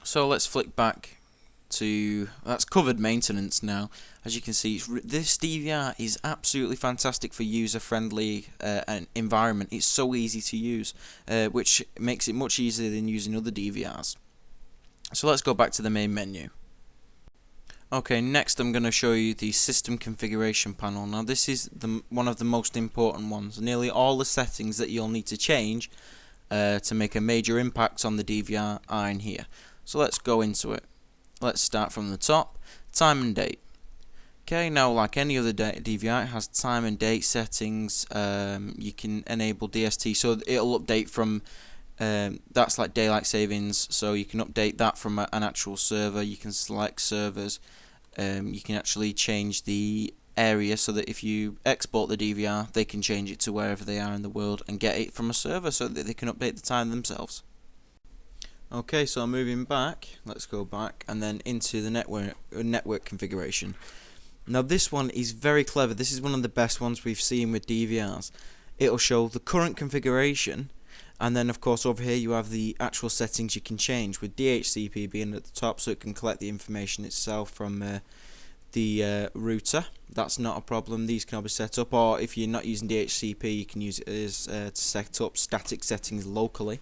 So let's flick back to, that's covered maintenance now. As you can see, this DVR is absolutely fantastic for user-friendly environment. It's so easy to use, which makes it much easier than using other DVRs. So let's go back to the main menu. Okay, next I'm going to show you the system configuration panel. Now this is one of the most important ones. Nearly all the settings that you'll need to change to make a major impact on the DVR are in here. So let's go into it. Let's start from the top. Time and date. Okay, now like any other DVR, it has time and date settings. You can enable DST, so it'll update from that's like daylight savings, so you can update that from an actual server. You can select servers. You can actually change the area so that if you export the DVR, they can change it to wherever they are in the world and get it from a server so that they can update the time themselves. Okay, so moving back, let's go back and then into the network configuration. Now this one is very clever. This is one of the best ones we've seen with DVRs. It'll show the current configuration, and then of course over here you have the actual settings you can change, with DHCP being at the top so it can collect the information itself from the router. That's not a problem. These can be set up, or if you're not using DHCP you can use it as to set up static settings locally.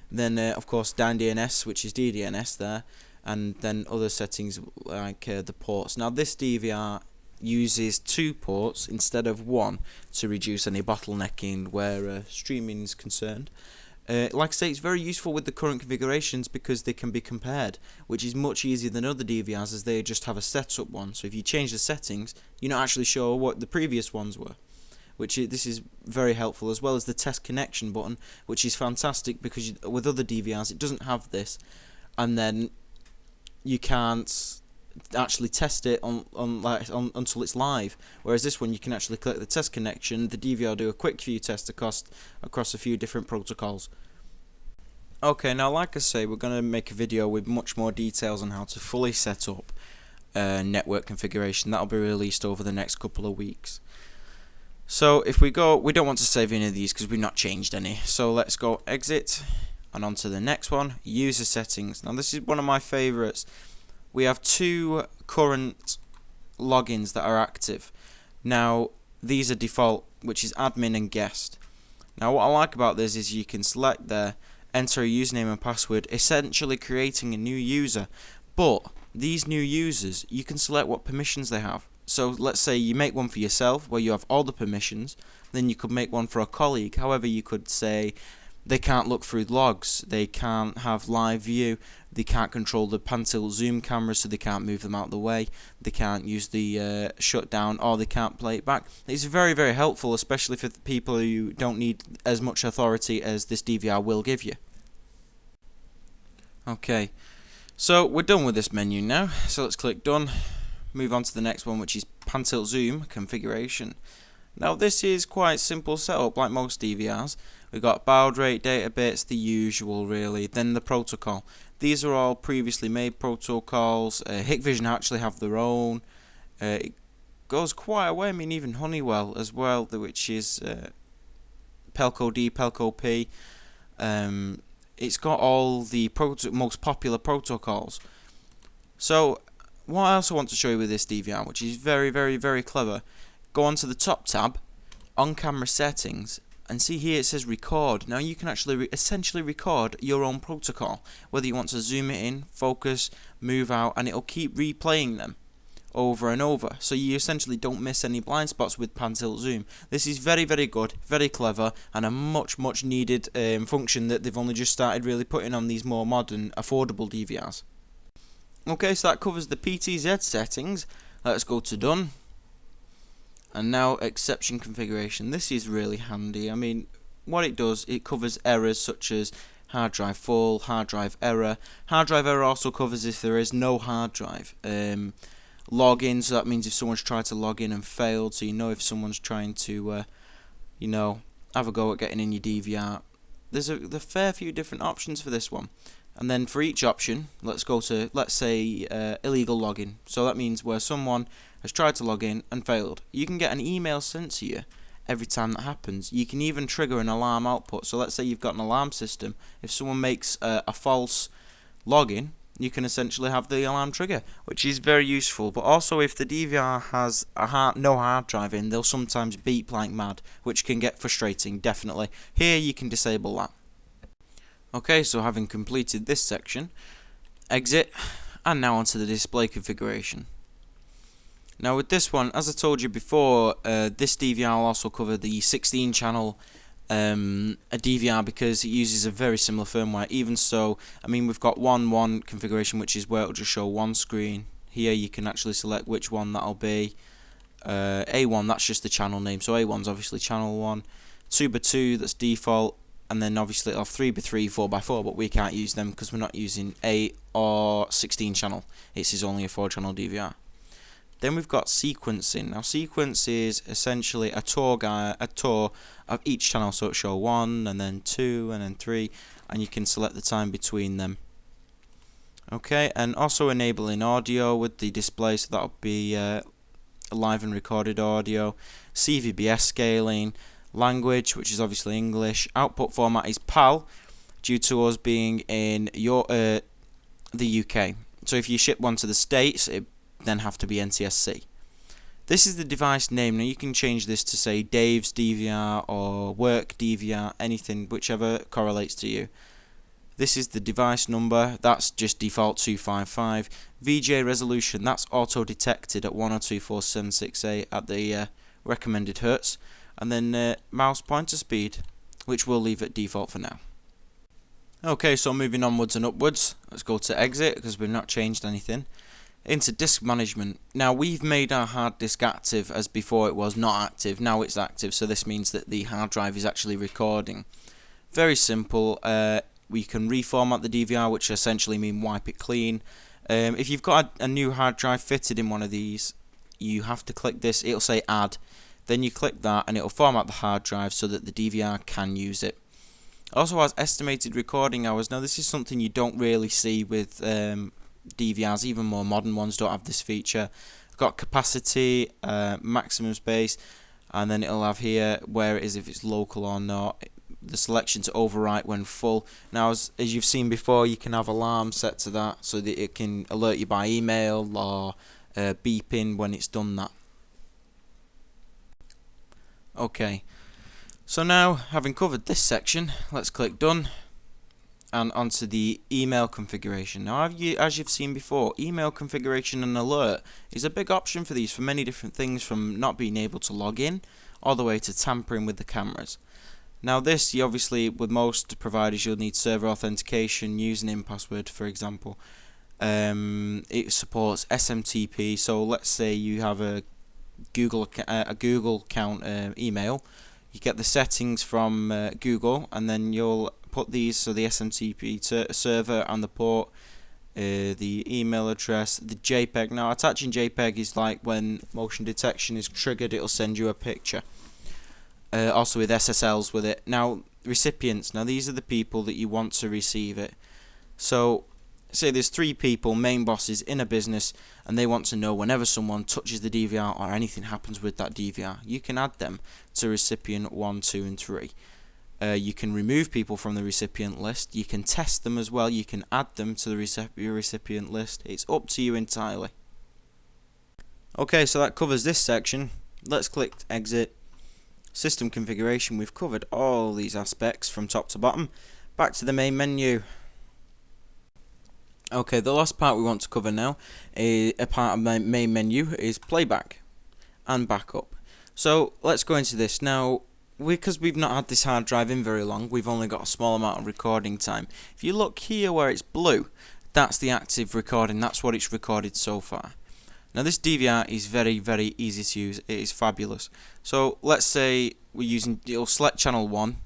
Then of course DNS, which is DDNS there, and then other settings like the ports. Now this DVR uses 2 ports instead of 1 to reduce any bottlenecking where streaming is concerned. Like I say, it's very useful with the current configurations because they can be compared, which is much easier than other DVRs as they just have a setup one. So if you change the settings, you're not actually sure what the previous ones were. This is very helpful, as well as the test connection button, which is fantastic because with other DVRs it doesn't have this, and then you can't actually test it until it's live. Whereas this one, you can actually click the test connection, the DVR will do a quick view test across a few different protocols. Okay, now like I say, we're going to make a video with much more details on how to fully set up network configuration. That'll be released over the next couple of weeks. So if we don't want to save any of these because we've not changed any. So let's go exit and on to the next one, user settings. Now this is one of my favorites. We have 2 current logins that are active. Now these are default, which is admin and guest. Now what I like about this is you can select there, enter a username and password, essentially creating a new user. But these new users, you can select what permissions they have. So let's say you make one for yourself where you have all the permissions, then you could make one for a colleague. However, you could say they can't look through logs, they can't have live view, they can't control the pan-tilt zoom cameras so they can't move them out of the way, they can't use the shutdown, or they can't play it back. It's very, very helpful, especially for the people who don't need as much authority as this DVR will give you. Okay, so we're done with this menu now, so let's click done. Move on to the next one, which is pan-tilt zoom configuration. Now this is quite simple setup like most DVRs. We've got baud rate, data bits, the usual really, then the protocol. These are all previously made protocols. Hikvision actually have their own. It goes quite a way, I mean even Honeywell as well, which is Pelco D, Pelco P. It's got all the most popular protocols. So what I also want to show you with this DVR, which is very, very, very clever, go on to the top tab, on camera settings, and see here it says record. Now you can actually essentially record your own protocol, whether you want to zoom it in, focus, move out, and it'll keep replaying them over and over. So you essentially don't miss any blind spots with pan-tilt zoom. This is very, very good, very clever, and a much, much needed function that they've only just started really putting on these more modern, affordable DVRs. Okay, so that covers the PTZ settings. Let's go to done. And now exception configuration. This is really handy. I mean, what it does, it covers errors such as hard drive full, hard drive error. Hard drive error also covers if there is no hard drive. Login, so that means if someone's tried to log in and failed, so you know if someone's trying to, have a go at getting in your DVR. There's a fair few different options for this one. And then for each option, let's go to, let's say, illegal login. So that means where someone has tried to log in and failed. You can get an email sent to you every time that happens. You can even trigger an alarm output. So let's say you've got an alarm system. If someone makes a false login, you can essentially have the alarm trigger, which is very useful. But also, if the DVR has no hard drive in, they'll sometimes beep like mad, which can get frustrating, definitely. Here you can disable that. Okay, so having completed this section, exit, and now onto the display configuration. Now with this one, as I told you before, this DVR will also cover the 16 channel a DVR because it uses a very similar firmware. Even so, I mean, we've got 1.1 configuration, which is where it'll just show one screen. Here you can actually select which one that'll be. A1, that's just the channel name, so A1's obviously channel 1. 2x2, that's default, and then obviously it'll have 3x3, 4x4, but we can't use them because we're not using 8 or 16 channel. This is only a 4 channel DVR. Then we've got sequencing. Now sequence is essentially a tour of each channel, so it'll show 1 and then 2 and then 3, and you can select the time between them. Okay, and also enabling audio with the display, so that'll be live and recorded audio. CVBS scaling, language, which is obviously English. Output format is PAL, due to us being in the UK. So if you ship one to the States, it then have to be NTSC. This is the device name. Now you can change this to say Dave's DVR or Work DVR, anything, whichever correlates to you. This is the device number, that's just default 255. VGA resolution, that's auto detected at 1024768 at the recommended hertz. And then mouse pointer speed, which we'll leave at default for now. Okay, so moving onwards and upwards, let's go to exit because we've not changed anything. Into disk management. Now we've made our hard disk active, as before it was not active. Now it's active, so this means that the hard drive is actually recording. Very simple. We can reformat the DVR, which essentially mean wipe it clean. If you've got a new hard drive fitted in one of these, you have to click this. It'll say add. Then you click that and it'll format the hard drive so that the DVR can use it. Also has estimated recording hours. Now this is something you don't really see with DVRs. Even more modern ones don't have this feature. Got capacity, maximum space, and then it'll have here where it is, if it's local or not. The selection to overwrite when full. Now as you've seen before, you can have alarm set to that so that it can alert you by email or beeping when it's done that. Okay, so now having covered this section, let's click done and onto the email configuration. Now as you've seen before, email configuration and alert is a big option for these for many different things, from not being able to log in all the way to tampering with the cameras. Now this, you obviously, with most providers, you'll need server authentication, username, password, for example. It supports SMTP, so let's say you have a Google account email. You get the settings from Google, and then you'll put these, so the SMTP server and the port, the email address, the JPEG. Now attaching JPEG is like when motion detection is triggered, it'll send you a picture. Also with SSLs with it. Now recipients, now these are the people that you want to receive it. So say there's 3 people, main bosses in a business, and they want to know whenever someone touches the DVR or anything happens with that DVR, you can add them to recipient 1, 2 and 3. You can remove people from the recipient list. You can test them as well. You can add them to the recipient list. It's up to you entirely. Okay, so that covers this section. Let's click exit. System configuration, we've covered all these aspects from top to bottom. Back to the main menu. Okay, the last part we want to cover now, a part of my main menu, is playback and backup. So let's go into this now. Because we've not had this hard drive in very long, we've only got a small amount of recording time. If you look here where it's blue, that's the active recording, that's what it's recorded so far. Now this DVR is very, very easy to use. It is fabulous. So let's say we're using, it'll select channel 1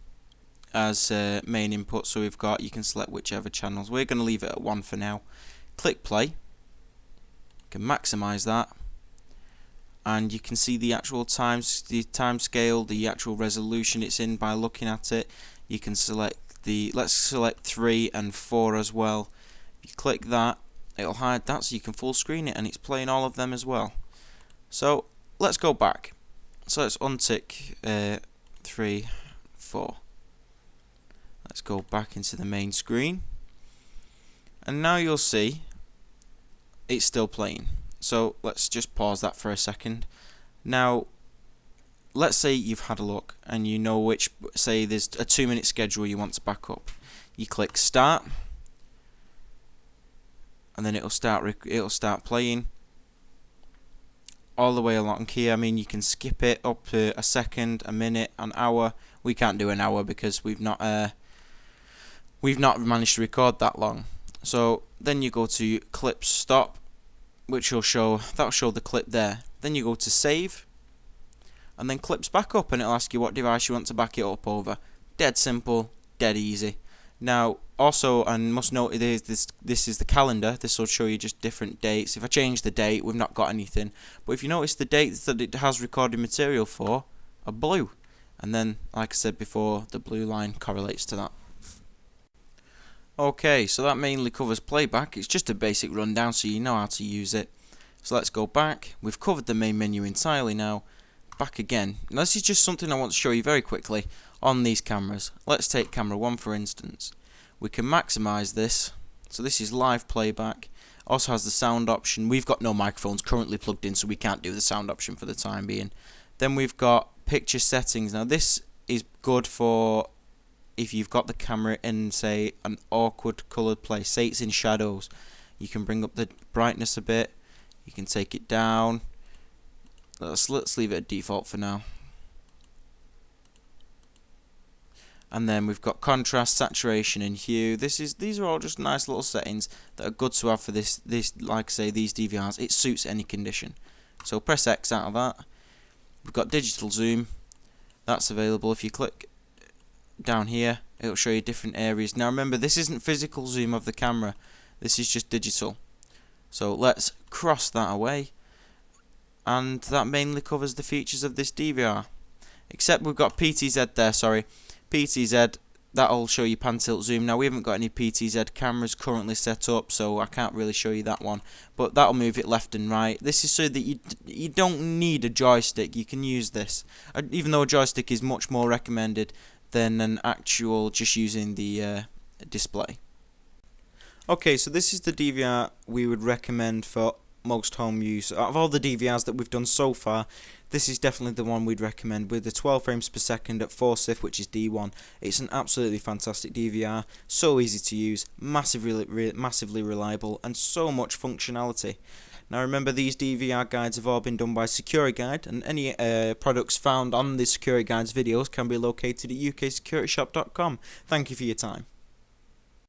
as main input, so we've got, you can select whichever channels. We're going to leave it at 1 for now. Click play. You can maximize that, and you can see the actual times, the time scale, the actual resolution it's in by looking at it. You can select the, let's select 3 and 4 as well. You click that, it'll hide that, so you can full screen it, and it's playing all of them as well. So let's go back. So let's untick 3, 4. Let's go back into the main screen. And now you'll see it's still playing. So let's just pause that for a second. Now let's say you've had a look and you know which, say there's a 2-minute schedule you want to back up. You click start, and then it'll start playing all the way along here. I mean, you can skip it up to a second, a minute, an hour. We can't do an hour because we've not managed to record that long. So then you go to clip stop, which will show the clip there. Then you go to save, and then clips back up, and it'll ask you what device you want to back it up over. Dead simple, dead easy. Now also, and must note, this is the calendar. This will show you just different dates. If I change the date, we've not got anything. But if you notice, the dates that it has recorded material for are blue, and then, like I said before, the blue line correlates to that. Okay, so that mainly covers playback. It's just a basic rundown so you know how to use it. So let's go back. We've covered the main menu entirely now. Back again. Now this is just something I want to show you very quickly on these cameras. Let's take camera 1 for instance. We can maximize this. So this is live playback. Also has the sound option. We've got no microphones currently plugged in, so we can't do the sound option for the time being. Then we've got picture settings. Now this is good for if you've got the camera in, say, an awkward coloured place, say it's in shadows. You can bring up the brightness a bit, you can take it down. Let's leave it at default for now. And then we've got contrast, saturation, and hue. These are all just nice little settings that are good to have for this like I say, these DVRs. It suits any condition. So press X out of that. We've got digital zoom. That's available. If you click down here, it'll show you different areas. Now remember, this isn't physical zoom of the camera, this is just digital. So let's cross that away, and that mainly covers the features of this DVR. Except we've got PTZ there, sorry. PTZ, that'll show you pan tilt zoom. Now we haven't got any PTZ cameras currently set up, so I can't really show you that one, but that'll move it left and right. This is so that you don't need a joystick. You can use this, even though a joystick is much more recommended than an actual just using the display. Okay, so this is the DVR we would recommend for most home use. Out of all the DVRs that we've done so far, this is definitely the one we'd recommend, with the 12 frames per second at 4 SIF, which is D1. It's an absolutely fantastic DVR, so easy to use, massively reliable, and so much functionality. Now remember, these DVR guides have all been done by SecuriGuide, and any products found on the SecuriGuide's videos can be located at ukSecurityShop.com. Thank you for your time.